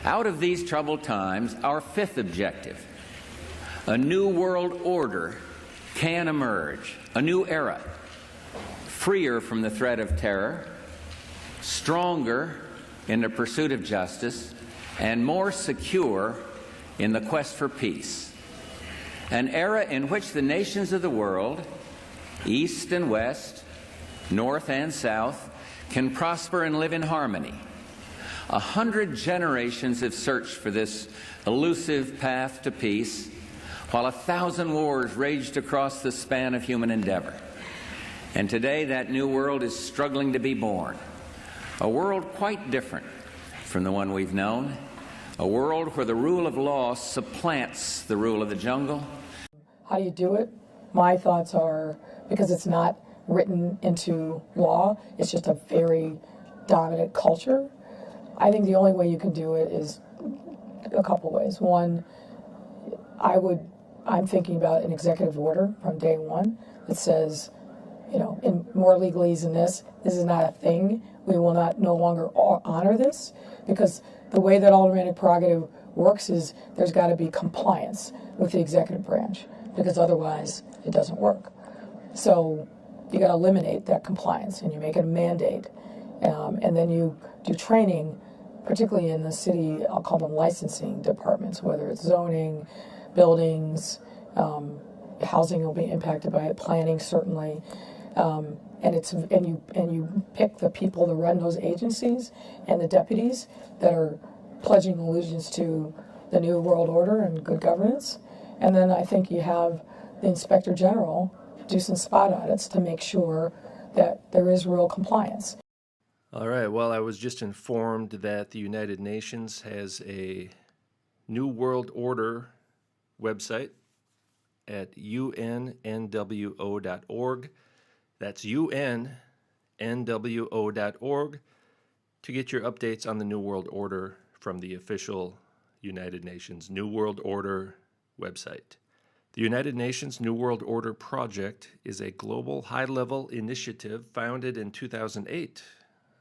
Out of these troubled times, our fifth objective, a new world order, can emerge, a new era, freer from the threat of terror, stronger in the pursuit of justice, and more secure in the quest for peace. An era in which the nations of the world, East and West, North and South, can prosper and live in harmony. 100 generations have searched for this elusive path to peace, while 1,000 wars raged across the span of human endeavor. And today that new world is struggling to be born. A world quite different from the one we've known. A world where the rule of law supplants the rule of the jungle. How do you do it? My thoughts are, because it's not written into law, it's just a very dominant culture. I think the only way you can do it is a couple ways. One, I'm thinking about an executive order from day one that says, you know, in more legalese than this is not a thing. We will no longer honor this, because the way that automatic prerogative works is there's got to be compliance with the executive branch, because otherwise it doesn't work. So you got to eliminate that compliance, and you make it a mandate, and then you do training, particularly in the city. I'll call them licensing departments, whether it's zoning, buildings, housing will be impacted by it, planning certainly, and you pick the people to run those agencies and the deputies that are pledging allegiance to the new world order and good governance. And then I think you have the Inspector General do some spot audits to make sure that there is real compliance. All right, well, I was just informed that the United Nations has a New World Order website at UNNWO.org. That's UNNWO.org to get your updates on the New World Order from the official United Nations New World Order website. The United Nations New World Order Project is a global high-level initiative founded in 2008.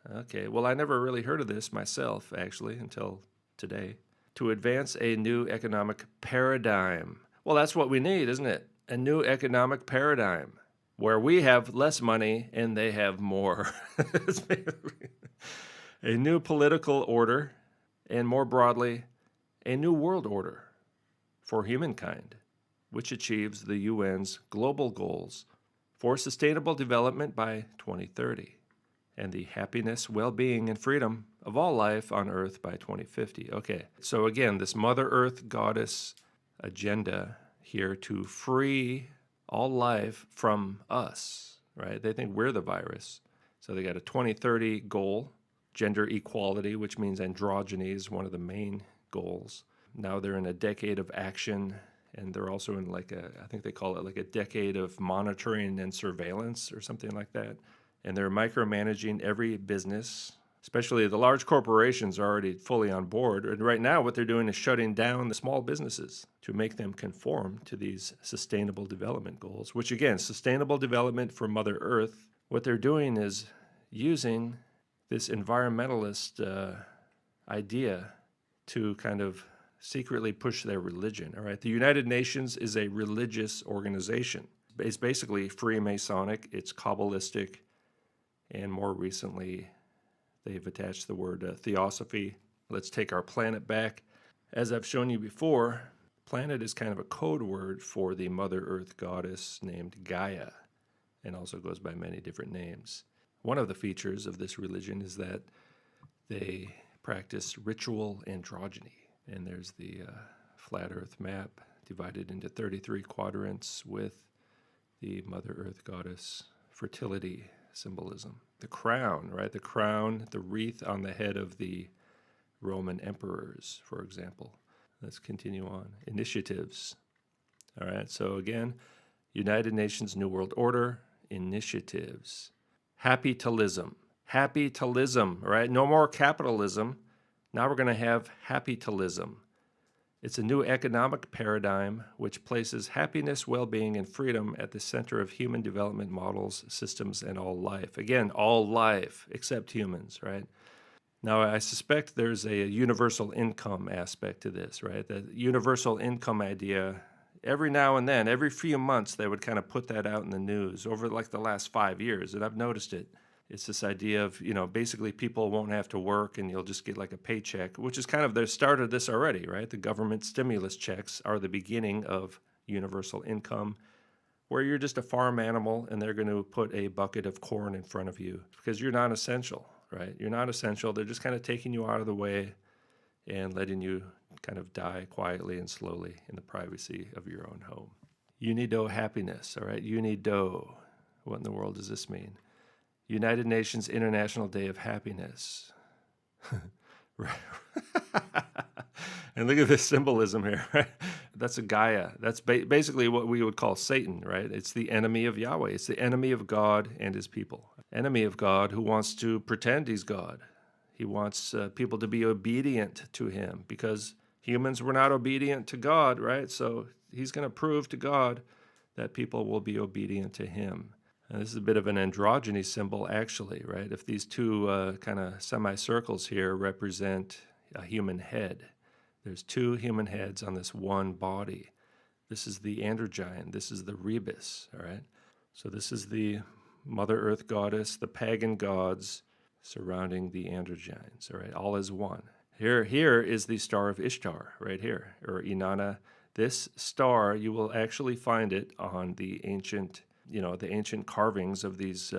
Okay, well, I never really heard of this myself, actually, until today. To advance a new economic paradigm. Well, that's what we need, isn't it? A new economic paradigm where we have less money and they have more. A new political order, and more broadly, a new world order for humankind, which achieves the UN's global goals for sustainable development by 2030 and the happiness, well-being, and freedom of all life on Earth by 2050. Okay, so again, this Mother Earth Goddess agenda here to free all life from us, right? They think we're the virus. So they got a 2030 goal, gender equality, which means androgyny is one of the main goals. Now they're in a decade of action, and they're also in like I think they call it like a decade of monitoring and surveillance or something like that. And they're micromanaging every business, especially the large corporations are already fully on board. And right now what they're doing is shutting down the small businesses to make them conform to these sustainable development goals, which again, sustainable development for Mother Earth. What they're doing is using this environmentalist idea to kind of secretly push their religion, all right? The United Nations is a religious organization. It's basically Freemasonic, it's Kabbalistic, and more recently, they've attached the word theosophy. Let's take our planet back. As I've shown you before, planet is kind of a code word for the Mother Earth goddess named Gaia, and also goes by many different names. One of the features of this religion is that they practice ritual androgyny. And there's the flat Earth map divided into 33 quadrants with the Mother Earth goddess fertility symbolism. The crown, right? The crown, the wreath on the head of the Roman emperors, for example. Let's continue on. Initiatives. All right, so again, United Nations New World Order, initiatives. Happy-talism. Happy-talism, all right? No more capitalism. Now we're going to have happy-talism. It's a new economic paradigm which places happiness, well-being, and freedom at the center of human development models, systems, and all life. Again, all life, except humans, right? Now, I suspect there's a universal income aspect to this, right? The universal income idea, every now and then, every few months, they would kind of put that out in the news over like the last 5 years, and I've noticed it. It's this idea of, basically people won't have to work and you'll just get like a paycheck, which is kind of the start of this already, right? The government stimulus checks are the beginning of universal income, where you're just a farm animal and they're going to put a bucket of corn in front of you because you're not essential, right? You're not essential. They're just kind of taking you out of the way and letting you kind of die quietly and slowly in the privacy of your own home. UNWO happiness, all right? UNWO. What in the world does this mean? United Nations International Day of Happiness. And look at this symbolism here, right? That's a Gaia. That's basically what we would call Satan, right? It's the enemy of Yahweh. It's the enemy of God and his people. Enemy of God who wants to pretend he's God. He wants people to be obedient to him because humans were not obedient to God, right? So he's going to prove to God that people will be obedient to him. And this is a bit of an androgyny symbol, actually, right? If these two kind of semicircles here represent a human head, there's two human heads on this one body. This is the androgyne. This is the rebus, all right? So this is the Mother Earth goddess, the pagan gods surrounding the androgynes, all right? All is one. Here is the Star of Ishtar, right here, or Inanna. This star, you will actually find it on the ancient carvings of these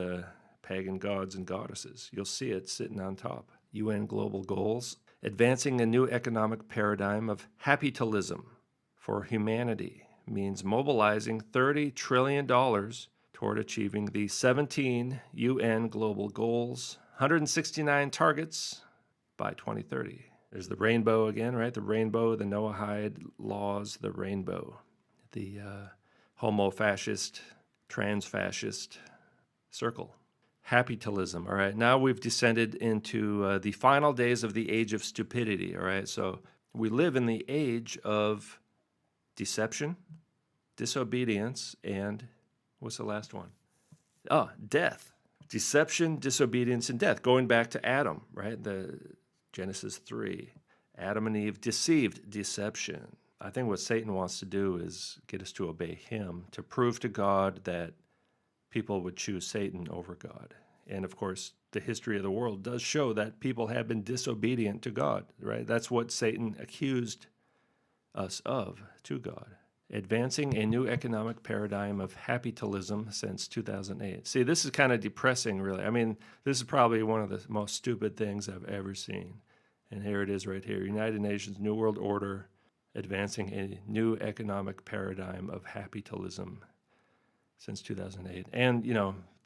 pagan gods and goddesses. You'll see it sitting on top. UN Global Goals, advancing a new economic paradigm of happitalism for humanity means mobilizing $30 trillion toward achieving the 17 UN Global Goals, 169 targets by 2030. There's the rainbow again, right? The rainbow, the Noahide laws, the rainbow, the homo-fascist, trans-fascist circle. Happitalism, all right? Now we've descended into the final days of the age of stupidity, all right? So we live in the age of deception, disobedience, and what's the last one? Death. Deception, disobedience, and death. Going back to Adam, right? The Genesis 3. Adam and Eve deceived, deception. I think what Satan wants to do is get us to obey him, to prove to God that people would choose Satan over God. And of course, the history of the world does show that people have been disobedient to God, right? That's what Satan accused us of to God. Advancing a new economic paradigm of happitalism since 2008. See, this is kind of depressing, really. I mean, this is probably one of the most stupid things I've ever seen. And here it is right here. United Nations New World Order, advancing a new economic paradigm of happitalism since 2008. And,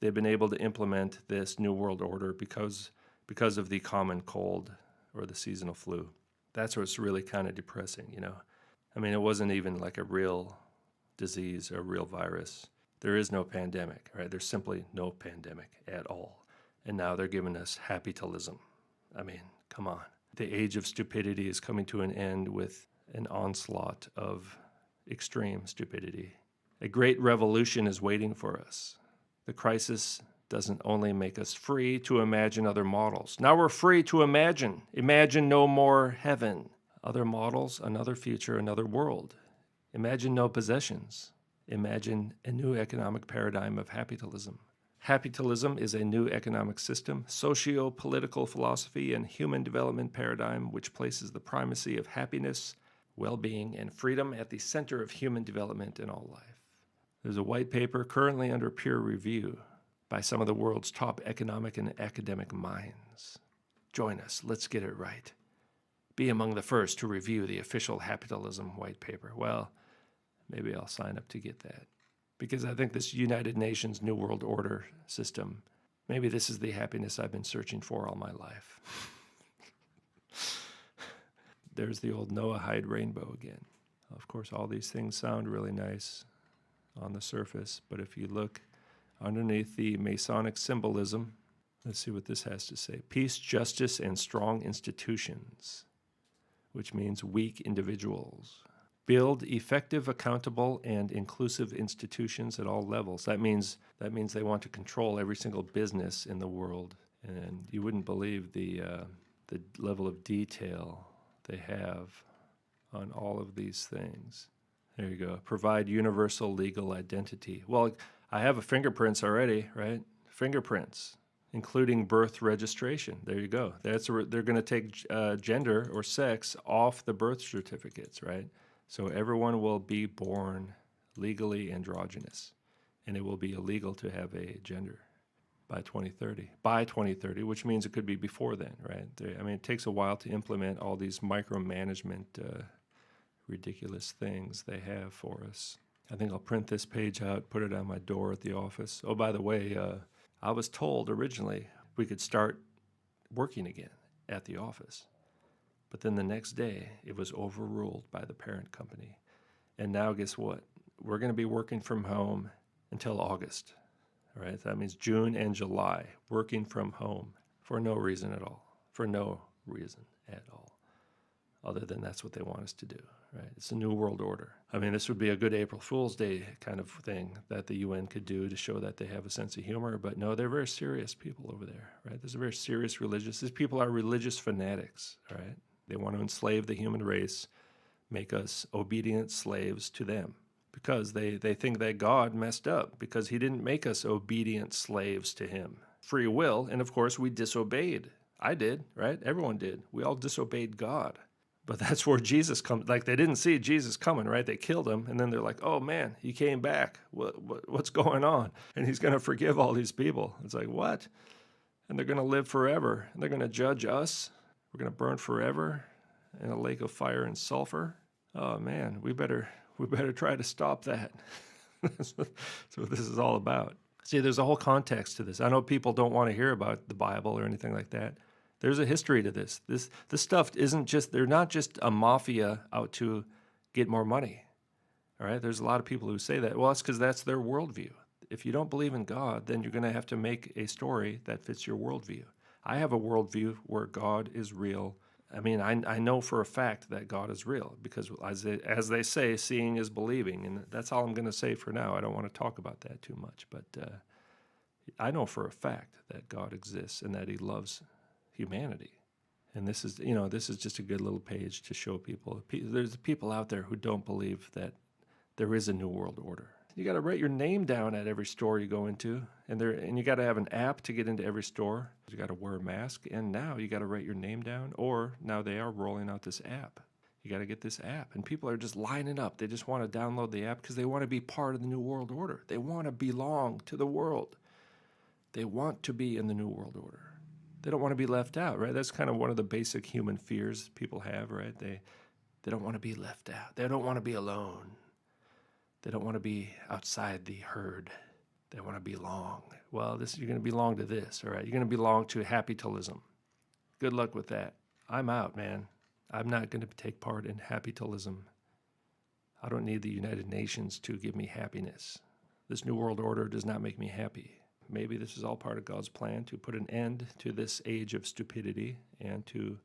they've been able to implement this New World Order because of the common cold or the seasonal flu. That's what's really kind of depressing, I mean, it wasn't even like a real disease or a real virus. There is no pandemic, right? There's simply no pandemic at all. And now they're giving us happitalism. I mean, come on. The age of stupidity is coming to an end with an onslaught of extreme stupidity. A great revolution is waiting for us. The crisis doesn't only make us free to imagine other models. Now we're free to imagine. Imagine no more heaven. Other models, another future, another world. Imagine no possessions. Imagine a new economic paradigm of happitalism. Happitalism is a new economic system, socio-political philosophy, and human development paradigm which places the primacy of happiness, well-being, and freedom at the center of human development in all life. There's a white paper currently under peer review by some of the world's top economic and academic minds. Join us. Let's get it right. Be among the first to review the official happitalism white paper. Well, maybe I'll sign up to get that. Because I think this United Nations New World Order system, maybe this is the happiness I've been searching for all my life. There's the old Noahide rainbow again. Of course, all these things sound really nice on the surface, but if you look underneath the Masonic symbolism, let's see what this has to say. Peace, justice, and strong institutions, which means weak individuals. Build effective, accountable, and inclusive institutions at all levels. That means they want to control every single business in the world. And you wouldn't believe the the level of detail they have on all of these things. There you go. Provide universal legal identity. Well, I have a fingerprints already, right? Fingerprints, including birth registration. There you go. They're going to take gender or sex off the birth certificates, right? So everyone will be born legally androgynous, and it will be illegal to have a gender by 2030. By 2030, which means it could be before then, right? I mean, it takes a while to implement all these micromanagement ridiculous things they have for us. I think I'll print this page out, put it on my door at the office. Oh, by the way, I was told originally we could start working again at the office. But then the next day, it was overruled by the parent company. And now guess what? We're going to be working from home until August. All right? That means June and July, working from home for no reason at all. For no reason at all. Other than that's what they want us to do, right? It's a new world order. I mean, this would be a good April Fool's Day kind of thing that the UN could do to show that they have a sense of humor. But no, they're very serious people over there, right? There's a very serious religious. These people are religious fanatics, right? They want to enslave the human race, make us obedient slaves to them. Because they think that God messed up, because he didn't make us obedient slaves to him. Free will, and of course we disobeyed. I did, right? Everyone did. We all disobeyed God. But that's where Jesus comes. Like, they didn't see Jesus coming, right? They killed him, and then they're like, oh man, he came back. What's going on? And he's going to forgive all these people. It's like, what? And they're going to live forever. And they're going to judge us. We're going to burn forever in a lake of fire and sulfur. Oh man, we better try to stop that. That's what this is all about. See, there's a whole context to this. I know people don't want to hear about the Bible or anything like that. There's a history to this. This stuff isn't just, they're not just a mafia out to get more money. All right? There's a lot of people who say that. Well, that's because that's their worldview. If you don't believe in God, then you're going to have to make a story that fits your worldview. I have a worldview where God is real. I mean, I know for a fact that God is real because, as they say, seeing is believing. And that's all I'm going to say for now. I don't want to talk about that too much. But I know for a fact that God exists and that he loves humanity. And this is just a good little page to show people. There's people out there who don't believe that there is a new world order. You got to write your name down at every store you go into, and you got to have an app to get into every store. You got to wear a mask, and now you got to write your name down. Or now they are rolling out this app. You got to get this app, and people are just lining up. They just want to download the app because they want to be part of the new world order. They want to belong to the world. They want to be in the new world order. They don't want to be left out, right? That's kind of one of the basic human fears people have, right? They don't want to be left out. They don't want to be alone. They don't want to be outside the herd. They want to belong. Well, you're going to belong to this, all right? You're going to belong to happytalism. Good luck with that. I'm out, man. I'm not going to take part in happytalism. I don't need the United Nations to give me happiness. This new world order does not make me happy. Maybe this is all part of God's plan to put an end to this age of stupidity and to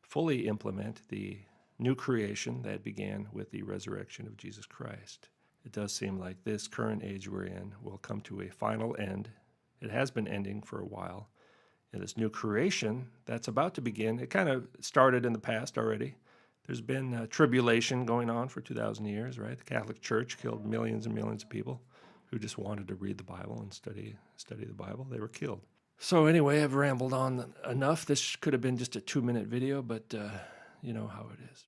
fully implement the new creation that began with the resurrection of Jesus Christ. It does seem like this current age we're in will come to a final end. It has been ending for a while. And this new creation that's about to begin, it kind of started in the past already. There's been tribulation going on for 2,000 years, right? The Catholic Church killed millions and millions of people who just wanted to read the Bible and study the Bible. They were killed. So anyway, I've rambled on enough. This could have been just a 2-minute video, but you know how it is.